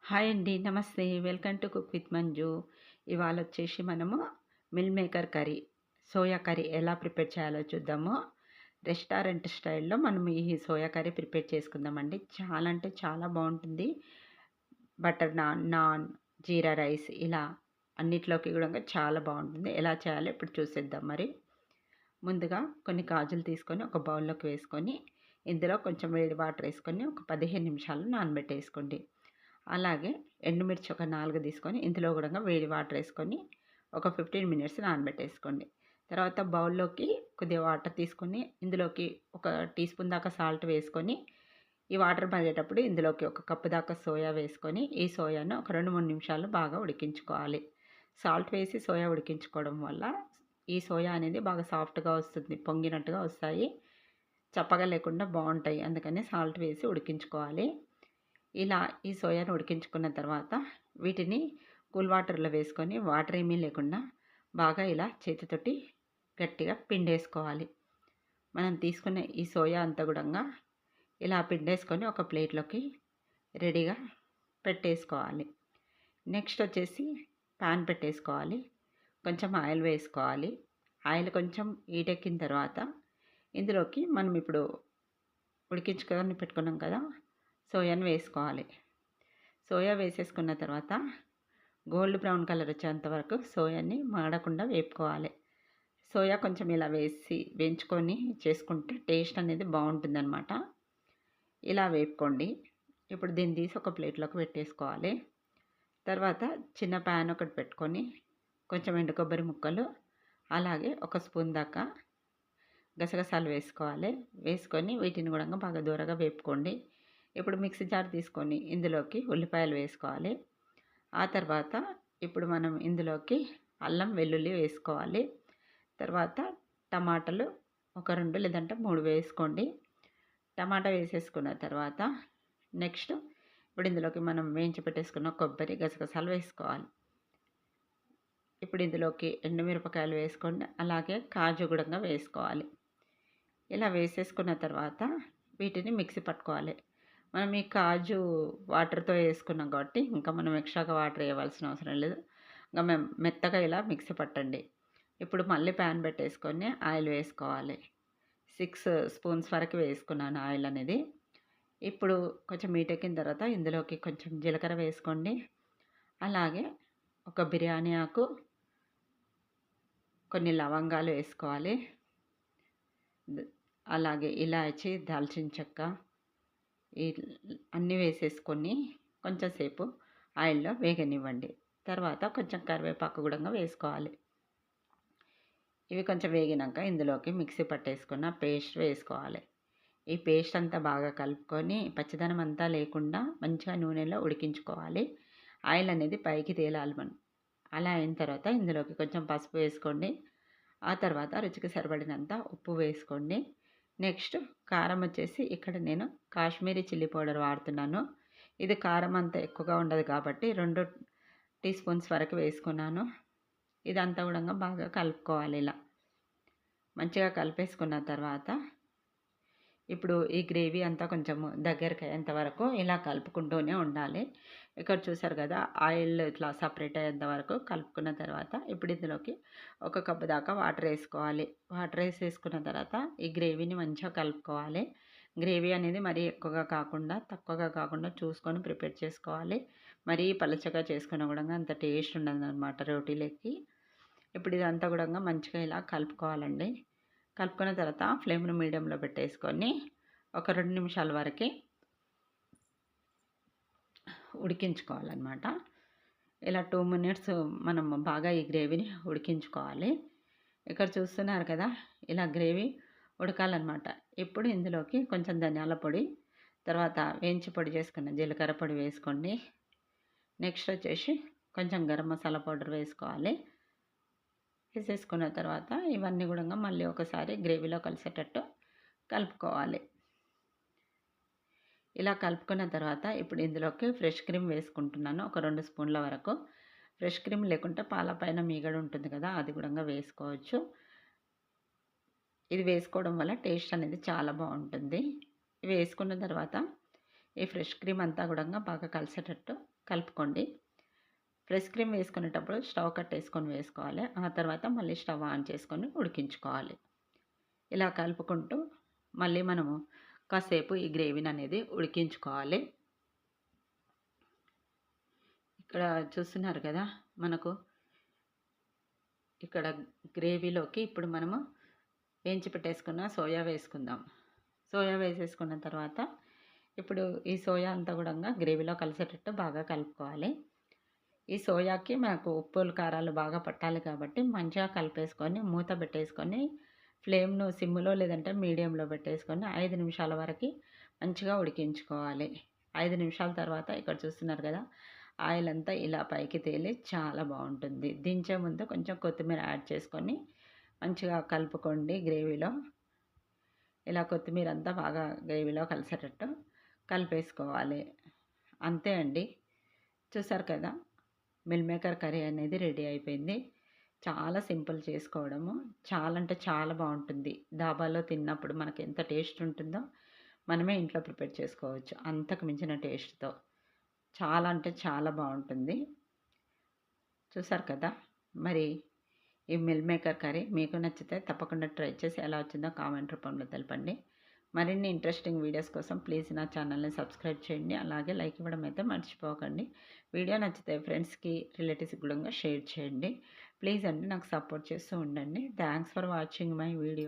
Hi అండి. నమస్తే. Welcome to cook with Manju. ఇవాళొచ్చేసి మనము meal maker curry, soya curry ఎలా ప్రిపేర్ చేయాలో చూద్దాము. రెస్టారెంట్ స్టైల్‌లో మనం ఈ సోయా కర్రీ ప్రిపేర్ చేసుకుందామండి. చాలా అంటే చాలా బావుంటుంది. బటర్ నాన్, జీరా రైస్ ఇలా అన్నిట్లోకి గూడంగా చాలా బావుంటుంది. ఎలా చేయాలో ఇప్పుడు చూసేద్దాం మరి. ముందుగా కొన్ని గాజులు తీసుకొని ఒక బౌల్‌లోకి వేసుకొని, ఇందులో కొంచెం వేడి వాటర్ ఏసుకొని ఒక 15 నిమిషాలు నానబెట్టేసుకోండి. అలాగే ఎండుమిర్చి ఒక 4 తీసుకొని ఇందులో గూడంగా వేడి వాటర్ ఏసుకొని ఒక 15 మినిట్స్ నానబెట్టేసుకోండి. తర్వాత బౌల్‌లోకి కొద్దిగా వాటర్ తీసుకొని ఇందులోకి ఒక టీ స్పూన్ దాకా సాల్ట్ వేసుకొని, ఈ వాటర్ మరిగేటప్పుడు ఇందులోకి ఒక కప్పు దాకా సోయా వేసుకొని, ఈ సోయాను ఒక 2, 3 నిమిషాలు బాగా ఉడికించుకోవాలి. సాల్ట్ వేసి సోయా ఉడికించుకోవడం వల్ల ఈ సోయా అనేది బాగా సాఫ్ట్‌గా వస్తుంది. పొంగినట్టుగా వస్తాయి. చప్పగా లేకుండా బావుంటాయి. అందుకని సాల్ట్ వేసి ఉడికించుకోవాలి. ఇలా ఈ సోయాను ఉడికించుకున్న తర్వాత వీటిని కూల్ వాటర్‌లో వేసుకొని వాటర్ ఏమీ లేకుండా బాగా ఇలా చేతితోటి గట్టిగా పిండేసుకోవాలి. మనం తీసుకున్న ఈ సోయా అంతా గూడంగా ఇలా పిండేసుకొని ఒక ప్లేట్‌లోకి రెడీగా పెట్టేసుకోవాలి. నెక్స్ట్ వచ్చేసి పాన్ పెట్టేసుకోవాలి. కొంచెం ఆయిల్ వేసుకోవాలి. ఆయిల్ కొంచెం హీటెక్కిన తర్వాత ఇందులోకి మనం ఇప్పుడు ఉడికించుకొని పెట్టుకున్నాం కదా! సోయాను వేసుకోవాలి. సోయా వేసేసుకున్న తర్వాత గోల్డ్ బ్రౌన్ కలర్ వచ్చేంత వరకు సోయాని మాడకుండా వేపుకోవాలి. సోయా కొంచెం ఇలా వేయించుకొని చేసుకుంటే టేస్ట్ అనేది బావుంటుందనమాట. ఇలా వేపుకోండి. ఇప్పుడు దీన్ని తీసి ఒక ప్లేట్‌లోకి పెట్టేసుకోవాలి. తర్వాత చిన్న ప్యాన్ ఒకటి పెట్టుకొని కొంచెం ఎండు కొబ్బరి ముక్కలు, అలాగే ఒక స్పూన్ దాకా గసగసాలు వేసుకోవాలి. వేసుకొని వీటిని గూడంగా బాగా దోరగా వేపుకోండి. ఇప్పుడు మిక్సీ జార్ తీసుకొని ఇందులోకి ఉల్లిపాయలు వేసుకోవాలి. ఆ తర్వాత ఇప్పుడు మనం ఇందులోకి అల్లం, వెల్లుల్లి వేసుకోవాలి. తర్వాత టమాటాలు ఒక 2 లేదంటే 3 వేసుకోండి. టమాటా వేసేసుకున్న తర్వాత నెక్స్ట్ ఇప్పుడు ఇందులోకి మనం వేయించి పెట్టేసుకున్న కొబ్బరి, గసగసాలు వేసుకోవాలి. ఇప్పుడు ఇందులోకి ఎండుమిరపకాయలు వేసుకోండి. అలాగే కాజు గూడంగా వేసుకోవాలి. ఇలా వేసేసుకున్న తర్వాత వీటిని మిక్సీ పట్టుకోవాలి. మనం ఈ కాజు వాటర్‌తో వేసుకున్నాం కాబట్టి ఇంకా మనం ఎక్స్ట్రాగా వాటర్ వేయవలసిన అవసరం లేదు. ఇంక మెత్తగా ఇలా మిక్సీ పట్టండి. ఇప్పుడు మళ్ళీ ప్యాన్ పెట్టేసుకొని ఆయిల్ వేసుకోవాలి. 6 స్పూన్స్ వరకు వేసుకున్నాను ఆయిల్ అనేది. ఇప్పుడు కొంచెం హీటెక్కిన తర్వాత ఇందులోకి కొంచెం జీలకర్ర వేసుకోండి. అలాగే ఒక బిర్యానీ ఆకు, కొన్ని లవంగాలు వేసుకోవాలి. అలాగే ఇలాచి, దాల్చిన చెక్క ఈ అన్నీ వేసేసుకొని కొంచెం సేపు ఆయిల్‌లో వేగనివ్వండి. తర్వాత కొంచెం కరివేపాకు గూడంగా వేసుకోవాలి. ఇవి కొంచెం వేగినాక ఇందులోకి మిక్సీ పట్టేసుకున్న పేస్ట్ వేసుకోవాలి. ఈ పేస్ట్ అంతా బాగా కలుపుకొని పచ్చిదనం అంతా లేకుండా మంచిగా నూనెలో ఉడికించుకోవాలి. ఆయిల్ అనేది పైకి తేలాలి మనం. అలా అయిన తర్వాత ఇందులోకి కొంచెం పసుపు వేసుకోండి. ఆ తర్వాత రుచికి సరిపడినంత ఉప్పు వేసుకోండి. నెక్స్ట్ కారం వచ్చేసి ఇక్కడ నేను కాశ్మీరీ చిల్లీ పౌడర్ వాడుతున్నాను. ఇది కారం అంత ఎక్కువగా ఉండదు కాబట్టి 2 టీ స్పూన్స్ వరకు వేసుకున్నాను. ఇదంతా కూడా బాగా కలుపుకోవాలి ఇలా. మంచిగా కలిపేసుకున్న తర్వాత ఇప్పుడు ఈ గ్రేవీ అంతా కొంచెము దగ్గరికి అయ్యేంత వరకు ఇలా కలుపుకుంటూనే ఉండాలి. ఇక్కడ చూసారు కదా! ఆయిల్ ఇట్లా సపరేట్ అయ్యేంత వరకు కలుపుకున్న తర్వాత ఇప్పుడు ఇందులోకి ఒక కప్పు దాకా వాటర్ వేసుకోవాలి. వాటర్ వేసేసుకున్న తర్వాత ఈ గ్రేవీని మంచిగా కలుపుకోవాలి. గ్రేవీ అనేది మరీ ఎక్కువగా కాకుండా, తక్కువగా కాకుండా చూసుకొని ప్రిపేర్ చేసుకోవాలి. మరీ పలచగా చేసుకున్నా కూడా అంత టేస్ట్ ఉండదనమాట రోటీలోకి. ఇప్పుడు ఇదంతా కూడా మంచిగా ఇలా కలుపుకోవాలండి. కలుపుకున్న తర్వాత ఫ్లేమ్‌ని మీడియంలో పెట్టేసుకొని ఒక 2 నిమిషాల వరకి ఉడికించుకోవాలన్నమాట. ఇలా 2 మినిట్స్ మనం బాగా ఈ గ్రేవీని ఉడికించుకోవాలి. ఇక్కడ చూస్తున్నారు కదా! ఇలా గ్రేవీ ఉడకాలన్నమాట. ఇప్పుడు ఇందులోకి కొంచెం ధనియాల పొడి, తర్వాత వేయించి పొడి చేసుకున్న జీలకర్ర పొడి వేసుకోండి. నెక్స్ట్ వచ్చేసి కొంచెం గరం మసాలా పౌడర్ వేసుకోవాలి. వేసేసుకున్న తర్వాత ఇవన్నీ కూడా మళ్ళీ ఒకసారి గ్రేవీలో కలిసేటట్టు కలుపుకోవాలి. ఇలా కలుపుకున్న తర్వాత ఇప్పుడు ఇందులోకి ఫ్రెష్ క్రీమ్ వేసుకుంటున్నాను. ఒక 2 స్పూన్ల వరకు. ఫ్రెష్ క్రీమ్ లేకుంటే పాల పైన మీగడ ఉంటుంది కదా! అది కూడా వేసుకోవచ్చు. ఇది వేసుకోవడం వల్ల టేస్ట్ అనేది చాలా బావుంటుంది. ఇవి వేసుకున్న తర్వాత ఈ ఫ్రెష్ క్రీమ్ అంతా కూడా బాగా కలిసేటట్టు కలుపుకోండి. ఫ్రెష్ క్రీమ్ వేసుకునేటప్పుడు స్టవ్ కట్టేసుకొని వేసుకోవాలి. ఆ తర్వాత మళ్ళీ స్టవ్ ఆన్ చేసుకొని ఉడికించుకోవాలి. ఇలా కలుపుకుంటూ మళ్ళీ మనము కాసేపు ఈ గ్రేవీని అనేది ఉడికించుకోవాలి. ఇక్కడ చూస్తున్నారు కదా, మనకు ఇక్కడ గ్రేవీలోకి ఇప్పుడు మనము వేయించి పెట్టేసుకున్న సోయా వేసుకుందాం. సోయా వేసేసుకున్న తర్వాత ఇప్పుడు ఈ సోయా అంతా కూడా గ్రేవీలో కలిసేటట్టు బాగా కలుపుకోవాలి. ఈ సోయాకి మనకు ఉప్పులు కారాలు బాగా పట్టాలి కాబట్టి మంచిగా కలిపేసుకొని మూత పెట్టేసుకొని ఫ్లేమ్ను సిమ్లో లేదంటే మీడియంలో పెట్టేసుకొని 5 నిమిషాల వరకు మంచిగా ఉడికించుకోవాలి. 5 నిమిషాల తర్వాత ఇక్కడ చూస్తున్నారు కదా, ఆయిల్ అంతా ఇలా పైకి తేలి చాలా బాగుంటుంది. దించే ముందు కొంచెం కొత్తిమీర యాడ్ చేసుకొని మంచిగా కలుపుకోండి గ్రేవీలో. ఇలా కొత్తిమీర అంతా బాగా గ్రేవీలో కలిసేటట్టు కలిపేసుకోవాలి. అంతే అండి. చూసారు కదా, మిల్ మేకర్ కర్రీ అనేది రెడీ అయిపోయింది. చాలా సింపుల్ చేసుకోవడము. చాలా అంటే చాలా బాగుంటుంది. ధాబాలో తిన్నప్పుడు మనకి ఎంత టేస్ట్ ఉంటుందో మనమే ఇంట్లో ప్రిపేర్ చేసుకోవచ్చు అంతకు మించిన టేస్ట్‌తో. చాలా అంటే చాలా బాగుంటుంది. చూసారు కదా, మరి ఈ మిల్ మేకర్ కర్రీ మీకు నచ్చితే తప్పకుండా ట్రై చేసి ఎలా వచ్చిందో కామెంట్ రూపంలో తెలపండి. మరిన్ని ఇంట్రెస్టింగ్ వీడియోస్ కోసం ప్లీజ్ నా ఛానల్ని సబ్స్క్రైబ్ చేయండి. అలాగే లైక్ ఇవ్వడం అయితే మర్చిపోకండి. వీడియో నచ్చితే ఫ్రెండ్స్కి రిలేటివ్స్కి కూడా షేర్ చేయండి. ప్లీజ్ అండి, నాకు సపోర్ట్ చేస్తూ ఉండండి. Thanks for watching my video.